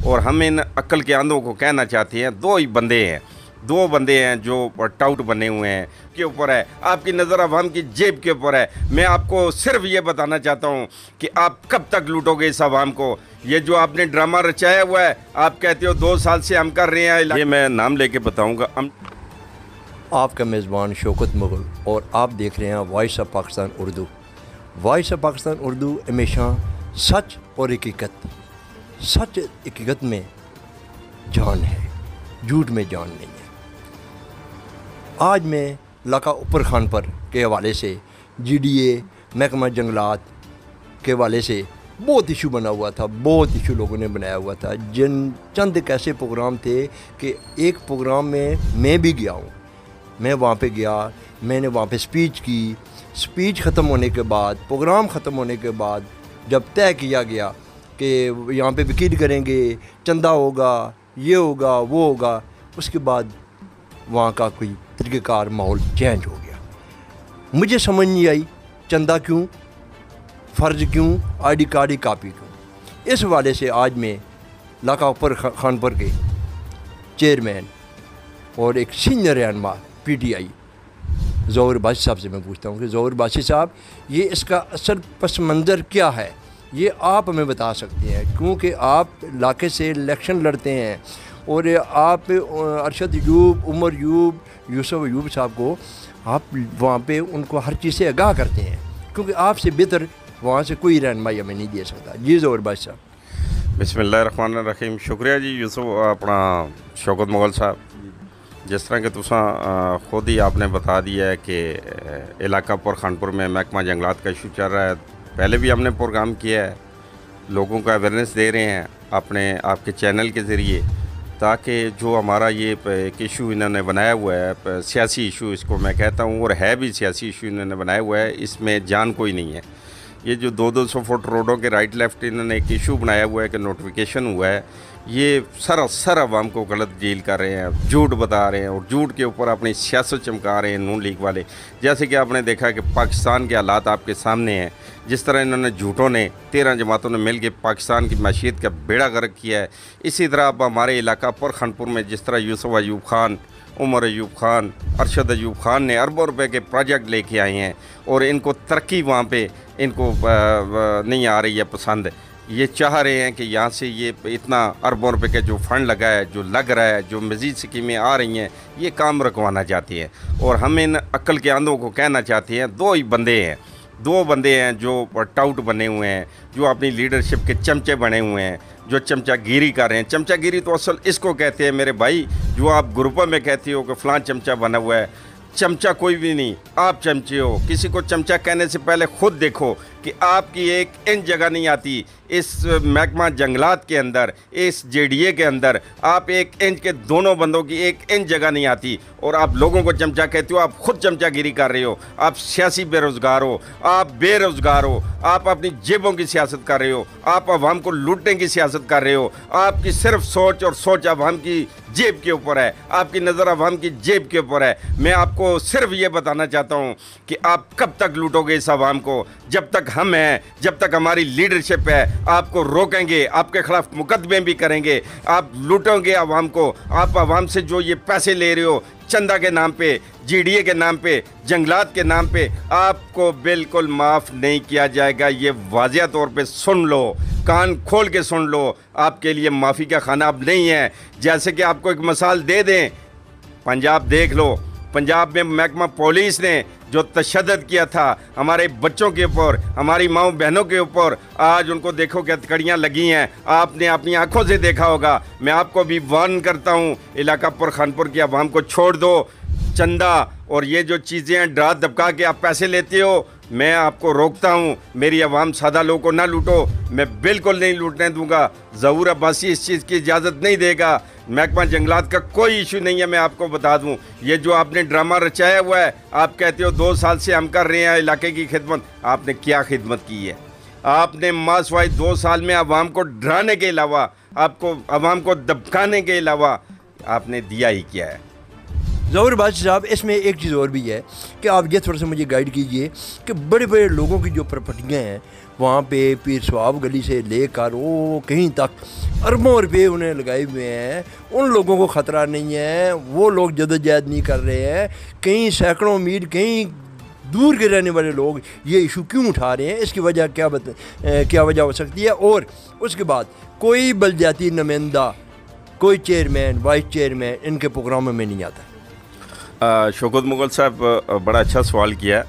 और हम इन अक्ल के अंधों को कहना चाहते हैं, दो बंदे हैं जो टाउट बने हुए हैं के ऊपर है, आपकी नज़र अवाम की जेब के ऊपर है। मैं आपको सिर्फ ये बताना चाहता हूँ कि आप कब तक लूटोगे इस अवाम को। ये जो आपने ड्रामा रचाया हुआ है, आप कहते हो 2 साल से हम कर रहे हैं, ये मैं नाम लेके बताऊँगा। आपका मेज़बान शौकत मुग़ल और आप देख रहे हैं voice of Pakistan Urdu. Voice of Pakistan Urdu हमेशा सच और हकीकत में जान है, झूठ में जान नहीं है। आज मैं इलाका ऊपर खानपुर के हवाले से GDA महकमा जंगलात के हवाले से बहुत इशू बना हुआ था, बहुत इशू लोगों ने बनाया हुआ था। चंद एक ऐसे प्रोग्राम थे कि एक प्रोग्राम में मैं भी गया हूँ, मैं वहाँ पे गया, मैंने वहाँ पे स्पीच की। स्पीच ख़त्म होने के बाद, प्रोग्राम ख़त्म होने के बाद जब तय किया गया कि यहाँ पे वकील करेंगे, चंदा होगा, ये होगा, वो होगा, उसके बाद वहाँ का कोई तरीक़ेकार माहौल चेंज हो गया। मुझे समझ नहीं आई चंदा क्यों, फ़र्ज़ क्यों, ID कार्ड की कापी क्यों। इस हवाले से आज मैं इलाका ऊपर खानपुर के चेयरमैन और एक सीनियर रहनुमा PTI ज़ोहर बाशी साहब से मैं पूछता हूँ कि ज़ोहर बाशी साहब, ये इसका असल पस मंज़र क्या है, ये आप हमें बता सकते हैं, क्योंकि आप इलाके से इलेक्शन लड़ते हैं और आप अरशद अयूब, उमर अयूब, यूसुफ अयूब साहब को आप वहाँ पे उनको हर चीज़ से आगाह करते हैं, क्योंकि आपसे बेहतर वहाँ से कोई रहनुमाई हमें नहीं दे सकता। जी ज़ोहर बाशी साहब। बिस्मिल्लाहिर्रहमानिर्रहीम। शुक्रिया जी यूसुफ अपना शौकत मुग़ल साहब, जिस तरह के तुसा खुद ही आपने बता दिया है कि इलाका पर खानपुर में महकमा जंगलात का इशू चल रहा है। पहले भी हमने प्रोग्राम किया है, लोगों को अवेयरनेस दे रहे हैं अपने आपके चैनल के ज़रिए, ताकि जो हमारा ये एक इशू इन्होंने बनाया हुआ है, सियासी इशू इसको मैं कहता हूँ, और है भी सियासी इशू इन्होंने बनाया हुआ है, इसमें जान कोई नहीं है। ये जो 200 फुट रोडों के राइट लेफ़्ट इन्होंने एक इशू बनाया हुआ है कि नोटिफिकेशन हुआ है, ये सरासर अवाम को गलत डील कर रहे हैं, झूठ बता रहे हैं और झूठ के ऊपर अपनी सियासत चमका रहे हैं नून लीग वाले। जैसे कि आपने देखा कि पाकिस्तान के हालात आपके सामने हैं, जिस तरह इन्होंने झूठों ने 13 जमातों ने मिल के पाकिस्तान की मैशियत का बेड़ा गर्क किया है। इसी तरह अब हमारे इलाका पर खानपुर में जिस तरह यूसुफ अयूब खान, उमर अयूब खान, अरशद अयूब खान ने अरबों रुपए के प्रोजेक्ट लेके आए हैं और इनको तरक्की वहाँ पे इनको नहीं आ रही है पसंद। ये चाह रहे हैं कि यहाँ से ये इतना अरबों रुपए के जो फ़ंड लगा है, जो लग रहा है, जो मज़ीद स्कीमें आ रही हैं, ये काम रखवाना चाहती हैं। और हम इन अक्ल के अंधों को कहना चाहते हैं, दो बंदे हैं जो टाउट बने हुए हैं, जो अपनी लीडरशिप के चमचे बने हुए हैं, जो चमचागिरी कर रहे हैं। चमचागिरी तो असल इसको कहते हैं मेरे भाई, जो आप ग्रुपों में कहते हो कि फ़लाँ चमचा बना हुआ है। चमचा कोई भी नहीं, आप चमचे हो। किसी को चमचा कहने से पहले खुद देखो कि आपकी एक इंच जगह नहीं आती इस महकमा जंगलात के अंदर, इस JDA के अंदर आप एक इंच के दोनों बंदों की एक इंच जगह नहीं आती, और आप लोगों को चमचा कहते हो। आप खुद चमचागिरी कर रहे हो, आप सियासी बेरोज़गार हो, आप बेरोज़गार हो, आप अपनी जेबों की सियासत कर रहे हो, आप अवाम को लूटने की सियासत कर रहे हो। आपकी सिर्फ सोच और सोच अवाम की जेब के ऊपर है, आपकी नज़र अवाम की जेब के ऊपर है। मैं आपको सिर्फ ये बताना चाहता हूँ कि आप कब तक लूटोगे इस अवाम को। जब तक हम हैं, जब तक हमारी लीडरशिप है, आपको रोकेंगे, आपके खिलाफ मुकदमे भी करेंगे। आप लूटोगे अवाम को, आप अवाम से जो ये पैसे ले रहे हो चंदा के नाम पे, JDA के नाम पे, जंगलात के नाम पे, आपको बिल्कुल माफ़ नहीं किया जाएगा। ये वाज़िया तौर पे सुन लो, कान खोल के सुन लो, आपके लिए माफ़ी का खाना अब नहीं है। जैसे कि आपको एक मिसाल दे दें, पंजाब देख लो, पंजाब में महकमा पुलिस ने जो तशद्दुद किया था हमारे बच्चों के ऊपर, हमारी माओ बहनों के ऊपर, आज उनको देखो कि हथकड़ियाँ लगी हैं। आपने अपनी आंखों से देखा होगा। मैं आपको भी वार्न करता हूँ, इलाका पर खानपुर की आवाम को छोड़ दो। चंदा और ये जो चीज़ें हैं, डरा धमका के आप पैसे लेते हो, मैं आपको रोकता हूँ। मेरी आवाम सादा लोगों को ना लूटो, मैं बिल्कुल नहीं लूटने दूंगा। ज़हूर अब्बासी इस चीज़ की इजाज़त नहीं देगा। महकमा जंगलात का कोई इशू नहीं है, मैं आपको बता दूं। ये जो आपने ड्रामा रचाया हुआ है, आप कहते हो 2 साल से हम कर रहे हैं इलाके की खिदमत। आपने क्या खिदमत की है? आपने मासवाई 2 साल में आवाम को डराने के अलावा, आपको आवाम को दबकाने के अलावा आपने दिया ही क्या है? ज़हूर बाशी साहब, इसमें एक चीज़ और भी है कि आप ये थोड़ा सा मुझे गाइड कीजिए कि बड़े बड़े लोगों की जो प्रॉपर्टियाँ हैं वहाँ पे पीर स्वाब गली से लेकर वो कहीं तक अरबों रुपये उन्हें लगाए हुए हैं। उन लोगों को ख़तरा नहीं है, वो लोग जदोजहद नहीं कर रहे हैं। कहीं सैकड़ों मील कहीं दूर के रहने वाले लोग ये इशू क्यों उठा रहे हैं, इसकी वजह क्या वजह हो सकती है। और उसके बाद कोई बलदियाती नुमाइंदा, कोई चेयरमैन, वाइस चेयरमैन इनके प्रोग्रामों में नहीं आता। शौकत मुगल साहब बड़ा अच्छा सवाल किया।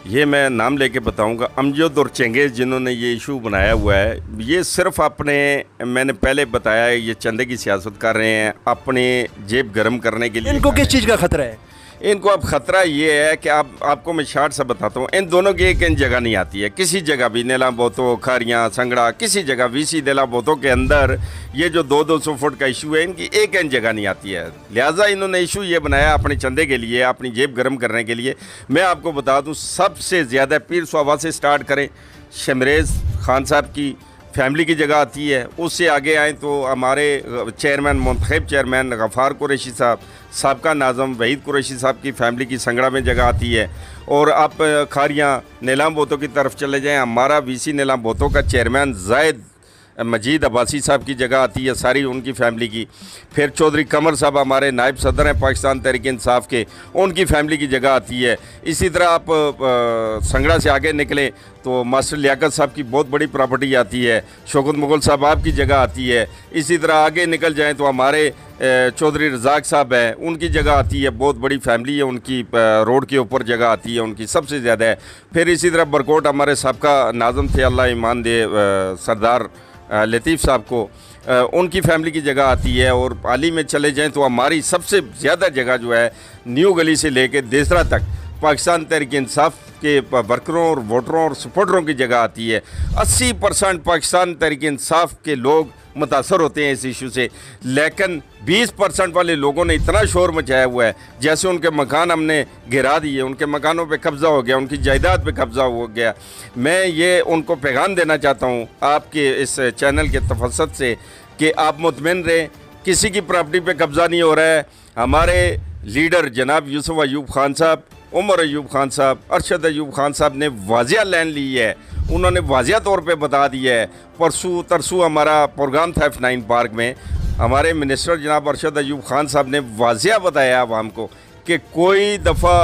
ये मैं नाम लेके बताऊंगा, अमजद और चंगेज़ जिन्होंने ये इशू बनाया हुआ है, ये सिर्फ अपने, मैंने पहले बताया, ये चंदे की सियासत कर रहे हैं, अपने जेब गर्म करने के लिए। इनको किस चीज़ का ख़तरा है? इनको अब ख़तरा ये है कि आपको मैं शार्ट सा बताता हूँ, इन दोनों की एक इन जगह नहीं आती है किसी जगह भी। नीला बोतो, खारियाँ, संगड़ा, किसी जगह वीसी नीला बोतो के अंदर ये जो 200-200 फुट का इशू है, इनकी एक इन जगह नहीं आती है। लिहाजा इन्होंने इशू ये बनाया अपने चंदे के लिए, अपनी जेब गर्म करने के लिए। मैं आपको बता दूँ, सबसे ज़्यादा पीर स्वाबा से स्टार्ट करें, शमरेज़ खान साहब की फैमिली की जगह आती है। उससे आगे आएँ तो हमारे चेयरमैन, मुंतखब चेयरमैन गफ़ार कुरैशी साहब, साबका नाज़म वहीद कुरैशी साहब की फैमिली की संगड़ा में जगह आती है। और आप खारियाँ नीलाम बोतो की तरफ चले जाएँ, हमारा वीसी नीलाम बोतो का चेयरमैन जायद मजीद अब्बासी साहब की जगह आती है, सारी उनकी फैमिली की। फिर चौधरी कमर साहब हमारे नायब सदर हैं पाकिस्तान तहरीक इंसाफ के, उनकी फैमिली की जगह आती है। इसी तरह आप संगड़ा से आगे निकलें तो मास्टर लियाकत साहब की बहुत बड़ी प्रॉपर्टी आती है, शौकत मुगल साहब आपकी जगह आती है। इसी तरह आगे निकल जाएँ तो हमारे चौधरी रज़ाक साहब हैं, उनकी जगह आती है, बहुत बड़ी फैमिली है उनकी, रोड के ऊपर जगह आती है उनकी सबसे ज़्यादा है। फिर इसी तरह बरकोट हमारे सबका नाज़म थे, अल्लाह ईमान दे, सरदार लतीफ़ साहब को, उनकी फैमिली की जगह आती है। और पाली में चले जाएं तो हमारी सबसे ज़्यादा जगह जो है न्यू गली से लेकर देसरा तक पाकिस्तान तहरीक इंसाफ के वर्करों और वोटरों और सपोर्टरों की जगह आती है। 80% पाकिस्तान तहरीक इंसाफ के लोग मुतासर होते हैं इस इशू से, लेकिन 20% वाले लोगों ने इतना शोर मचाया हुआ है, जैसे उनके मकान हमने गिरा दिए, उनके मकानों पे कब्ज़ा हो गया, उनकी जायदाद पे कब्ज़ा हो गया। मैं ये उनको पैगाम देना चाहता हूँ आपके इस चैनल के तफसत से कि आप मुतमिन रहें, किसी की प्रॉपर्टी पे कब्ज़ा नहीं हो रहा है। हमारे लीडर जनाब यूसुफ अयूब खान साहब, उमर अयूब खान साहब, अरशद अयूब खान साहब ने वाजिया लैंड ली है, उन्होंने वाजिया तौर पे बता दिया है। परसों तरसों हमारा प्रोग्राम था F9 पार्क में, हमारे मिनिस्टर जनाब अरशद अयूब खान साहब ने वाजिया बताया आवाम को कि कोई दफ़ा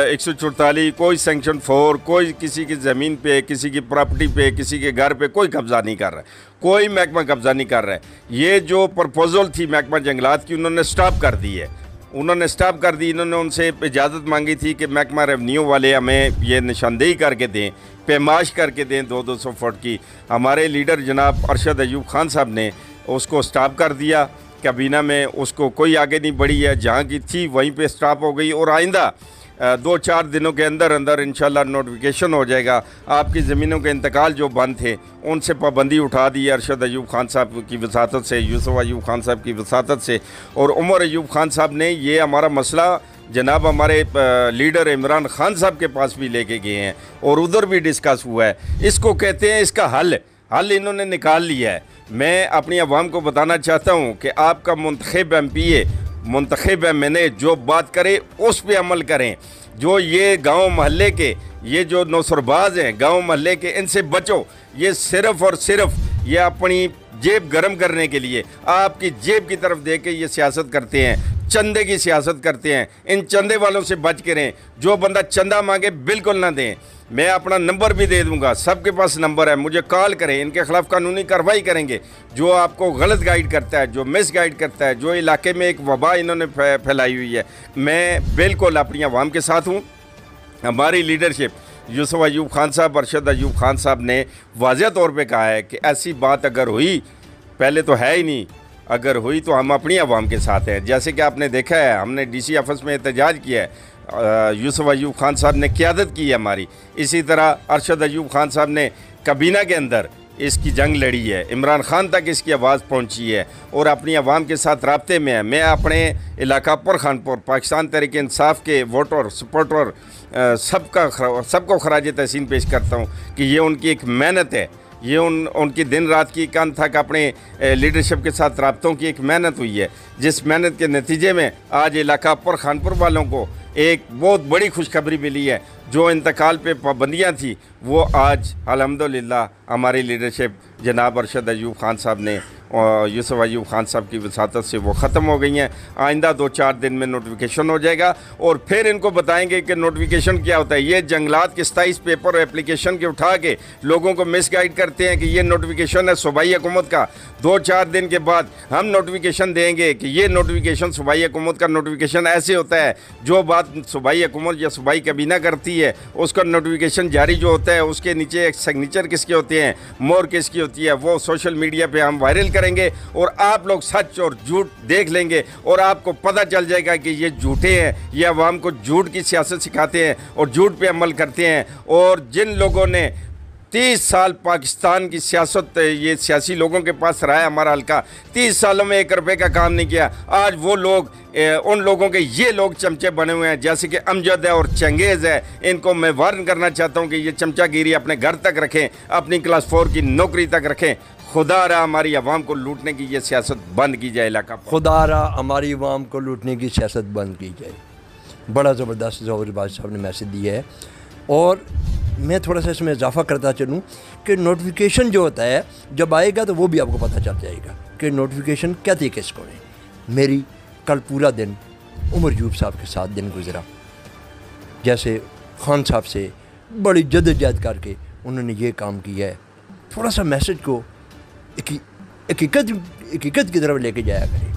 144, कोई सेक्शन 4, कोई किसी की ज़मीन पे, किसी की प्रॉपर्टी पे, किसी के घर पे कोई कब्ज़ा नहीं कर रहा है, कोई महकमा कब्ज़ा नहीं कर रहा है। ये जो प्रपोज़ल थी महकमा जंगलात की, उन्होंने स्टॉप कर दी है, उन्होंने स्टॉप कर दी। इन्होंने उनसे इजाज़त मांगी थी कि महकमा रेवन्यू वाले हमें ये निशानदेही करके दें, पैमाश करके दें 200-200 फुट की। हमारे लीडर जनाब अरशद अयूब खान साहब ने उसको स्टॉप कर दिया, कैबिना में उसको कोई आगे नहीं बढ़ी है, जहाँ की थी वहीं पे स्टॉप हो गई। और आइंदा 2-4 दिनों के अंदर अंदर इंशाल्लाह नोटिफिकेशन हो जाएगा। आपकी ज़मीनों के इंतकाल जो बंद थे उनसे पाबंदी उठा दी है अरशद अयूब खान साहब की वसातत से, यूसुफ अयूब खान साहब की वसातत से। और उमर अयूब खान साहब ने ये हमारा मसला जनाब हमारे लीडर इमरान खान साहब के पास भी लेके गए हैं और उधर भी डिस्कस हुआ है। इसको कहते हैं, इसका हल इन्होंने निकाल लिया है। मैं अपनी अवाम को बताना चाहता हूँ कि आपका मुंतखब MPA मुंतखब है, मैंने जो बात करे उस पर अमल करें। जो ये गांव मोहल्ले के ये जो नौसरबाज हैं गांव मोहल्ले के, इनसे बचो। ये सिर्फ़ और सिर्फ ये अपनी जेब गर्म करने के लिए आपकी जेब की तरफ देख के ये सियासत करते हैं, चंदे की सियासत करते हैं। इन चंदे वालों से बच के रहें। जो बंदा चंदा मांगे बिल्कुल ना दें। मैं अपना नंबर भी दे दूंगा, सबके पास नंबर है, मुझे कॉल करें, इनके खिलाफ कानूनी कार्रवाई करेंगे। जो आपको गलत गाइड करता है, जो मिस गाइड करता है, जो इलाके में एक वबा इन्होंने फैलाई हुई है, मैं बिल्कुल अपनी आवाम के साथ हूँ। हमारी लीडरशिप यूसुफ अयूब खान साहब, अरशद अयूब खान साहब ने वाज़ेह तौर पे कहा है कि ऐसी बात अगर हुई, पहले तो है ही नहीं, अगर हुई तो हम अपनी आवाम के साथ हैं। जैसे कि आपने देखा है, हमने DC ऑफिस में एहतजाज किया है, यूसुफ अयूब खान साहब ने क़यादत की है हमारी। इसी तरह अरशद अयूब खान साहब ने काबीना के अंदर इसकी जंग लड़ी है, इमरान खान तक इसकी आवाज़ पहुंची है और अपनी आवाम के साथ राब्ते में है। मैं अपने इलाका पर खानपुर पाकिस्तान तहरीक इंसाफ के वोटर सपोर्टर सबको खराज तहसीन पेश करता हूँ कि ये उनकी एक मेहनत है, ये उनकी दिन रात की कान तक अपने लीडरशिप के साथ राब्तों की एक मेहनत हुई है, जिस मेहनत के नतीजे में आज इलाका पर खानपुर वालों को एक बहुत बड़ी खुशखबरी मिली है। जो इंतकाल पे पाबंदियाँ थी वो आज अल्हम्दुलिल्लाह हमारी लीडरशिप जनाब अरशद अयूब खान साहब ने और यूसुफ अयूब खान साहब की वसातत से वो ख़त्म हो गई हैं। आइंदा 2-4 दिन में नोटिफिकेशन हो जाएगा और फिर इनको बताएंगे कि नोटिफिकेशन क्या होता है। ये जंगलात के 27 पेपर और एप्लीकेशन के उठा के लोगों को मिसगाइड करते हैं कि ये नोटिफिकेशन है सूबाई हुकूमत का। 2-4 दिन के बाद हम नोटिफिकेशन देंगे कि ये नोटिफिकेशन सूबाई हुकूमत का नोटिफिकेशन ऐसे होता है। जो बात सूबाई हुकूमत या सूबाई काबीना करती है उसका नोटिफिकेशन जारी जो होता है उसके नीचे एक सिग्नेचर किसके होते हैं, मोहर किसकी होती है, वो सोशल मीडिया पे हम वायरल करेंगे और आप लोग सच और झूठ देख लेंगे और आपको पता चल जाएगा कि ये झूठे हैं, ये अवाम को झूठ की सियासत सिखाते हैं और झूठ पे अमल करते हैं। और जिन लोगों ने 30 साल पाकिस्तान की सियासत, ये सियासी लोगों के पास रहा है हमारा हल्का, 30 सालों में 1 रुपये का काम नहीं किया। आज वो लोग उन लोगों के ये लोग चमचे बने हुए हैं, जैसे कि अमजद है और चंगेज़ है। इनको मैं वार्न करना चाहता हूँ कि ये चमचागिरी अपने घर तक रखें, अपनी क्लास 4 की नौकरी तक रखें। खुदा रहा हमारी आवाम को लूटने की ये सियासत बंद की जाए। इलाका खुदा रहा हमारी आवाम को लूटने की सियासत बंद की जाए। बड़ा ज़बरदस्त ज़ोहर बाज साहब ने मैसेज दिया है। और मैं थोड़ा सा इसमें इजाफा करता चलूँ कि नोटिफिकेशन जो होता है जब आएगा तो वो भी आपको पता चल जाएगा कि नोटिफिकेशन क्या तरीके से करें। मेरी कल पूरा दिन उमर यूब साहब के साथ दिन गुजरा। जैसे खान साहब से बड़ी जद्दोजहद करके उन्होंने ये काम किया है। थोड़ा सा मैसेज को हकीकत की तरफ लेके जाया करें।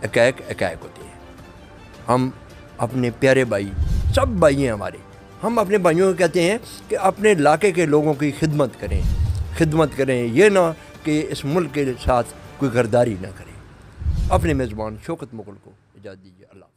एकाएक होती है। हम अपने प्यारे भाई, सब भाई हैं हमारे, हम अपने भाइयों को कहते हैं कि अपने इलाके के लोगों की खिदमत करें, ये ना कि इस मुल्क के साथ कोई गरदारी ना करें। अपने मेज़बान शौकत मुगल को इजाज़त दीजिए। अल्लाह।